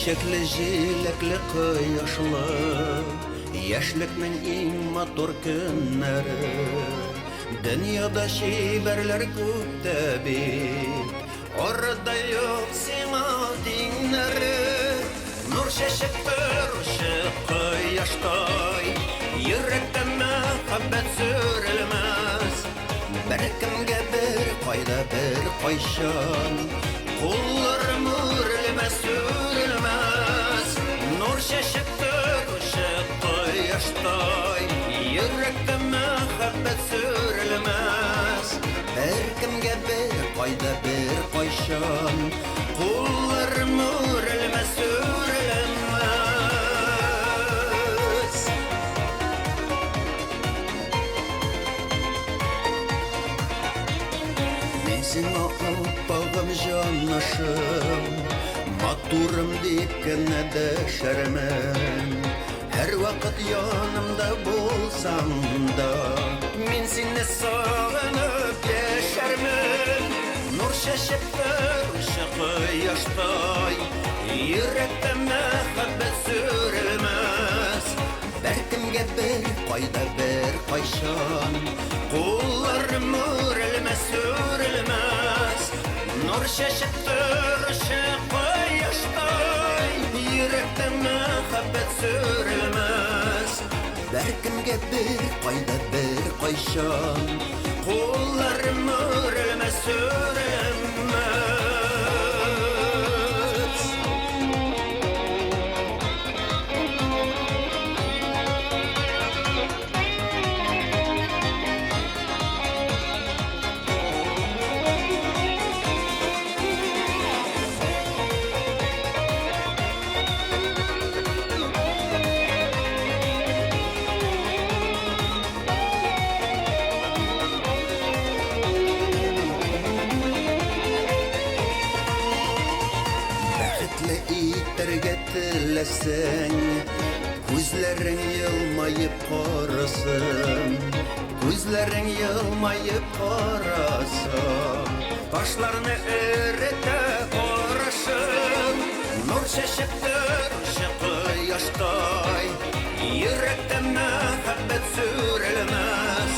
Чәчәкле җиләкле кояшлы, яшьлекнең иң матур көннәре. Дөньяда чибәрләр күптә бит, арада юк сиңа тиңнәре. Нур чәчеп торучы кояштай, йөрәктә мәхәббәт сүрелмәс. Беркемгә бер кайда бер кайчан, кулларым үрелмәс, үрелмәс. Нур чәчеп торучы кояштай, йөрәктә мәхәббәт сүрелмәс. Беркемгә бер кайда бер кайчан, кулларым үрелмәс, үрелмәс. Мин сиңа аппагым җанашым, матурым дип кенә дәшәрмен. Һәр вакыт янымда булсаң да, мин сине сагынып яшәрмен. Нур чәчеп торучы кояштай, йөрәктә мәхәббәт сүрелмәс. Беркемгә бер кайда бер кайчан, кулларым үрелмәс, үрелмәс. Нур чәчеп торучы кояштай, йөрәктә мәхәббәт сүрелмәс. Беркемгә бер кайда бер кайчан, кулларым үрелмәс, үрелмәс. Теләсәң, күзләрең елмаеп карасын, күзләрең елмаеп карасын. Кашларны эретә карашын, нур чәчеп торучы кояштай, йөрәктә мәхәббәт сүрелмәс.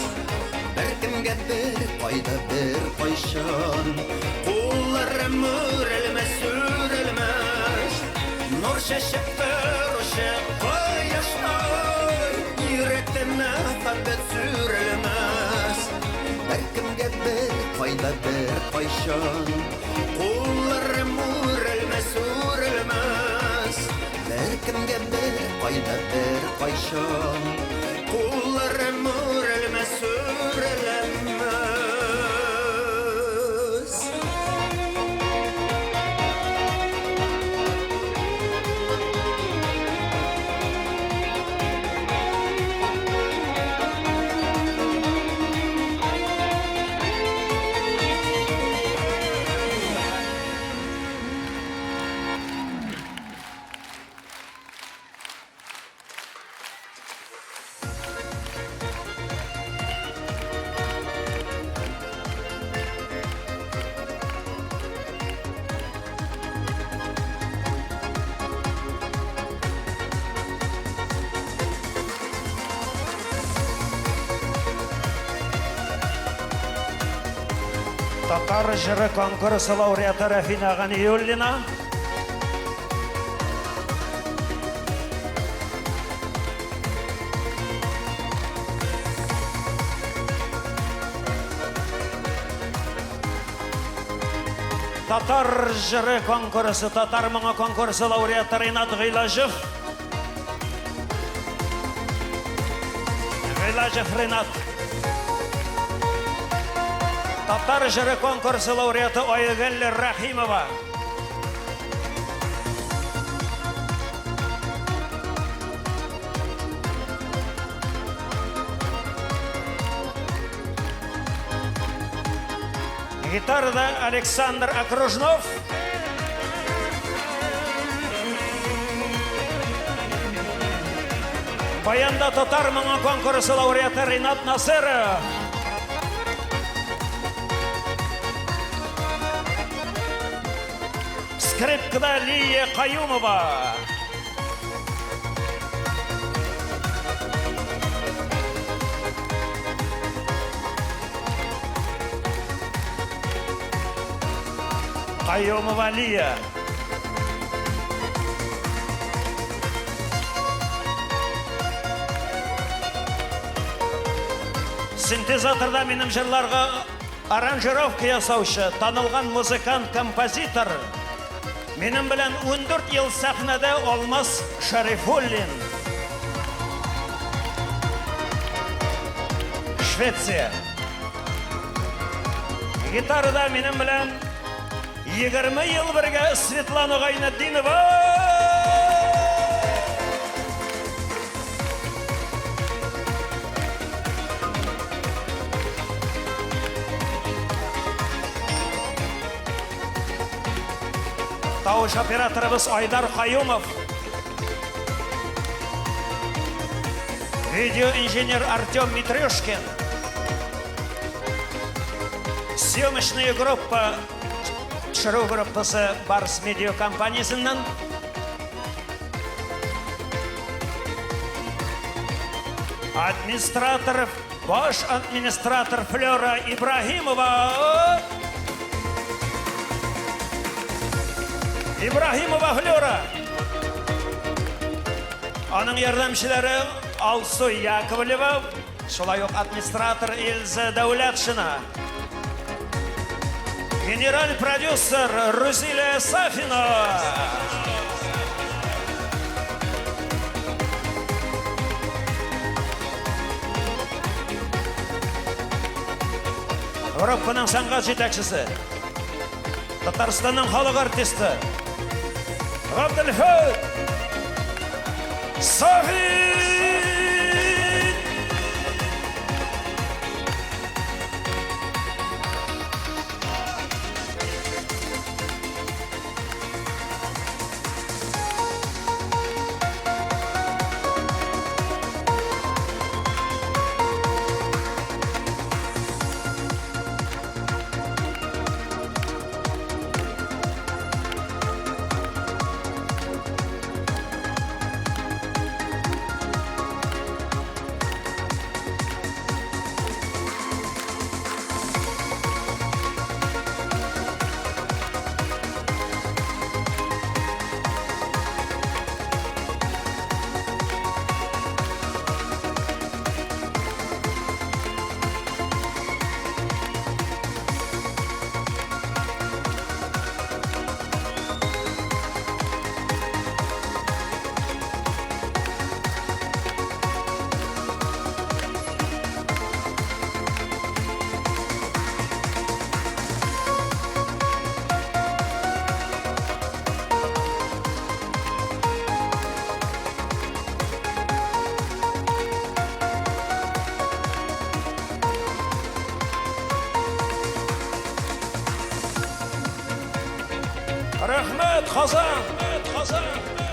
Беркемгә бер кайда бер кайчан, кулларым үрелмәс, үрелмәс. Нур чәчеп торучы кояштай, йөрәктә мәхәббәт сүрелмәс. Беркемгә бер кайда бер кайчан, кулларым үрелмәс, үрелмәс. Беркемгә бер кайда бер кайчан, кулларым үрелмәс, үрелмәс. Татар җыры конкурсы лауреаты Рафина Ганиуллина, Татар җыры конкурсы, татар моңы конкурсы лауреаты Ринат Гыйлажев, Ринат. Татар җыры конкурсы лауреаты Айгөл Рахимова. Гитарада Александр Окружнов. Баянда татар моңы конкурсы лауреаты Ринат Насыров. Скрипкада Лия Каюмова. Каюмова Лия. Синтезаторда минем жырларга аранжировка ясаучы, танылган музыкант, композитор. Минем белән 14 ел сәхнәдә Алмаз Шарифуллин. Швеция. Гитарада минем белән 20 ел бергә Светлана Гайнетдинова. Тавыш операторыбыз Айдар Каюмов. Видео инженер Артем Митрюшкин. Съемочная группа TATSHOP.RU группасы Барс Медиа компаниясыннан. Администратор, баш администратор Флёра Ибрагимова. Ибрагимова Флёра. Аның ярдәмчеләре Алсу Яковлева, шулай ук администратор Илза Дәүләтшина. Генераль продюсер Рузилия Сафина. Европаның сәнгать җитәкчесе, Татарстанның халык артисты Габдельфат Сафин. Рәхмәт, Казан!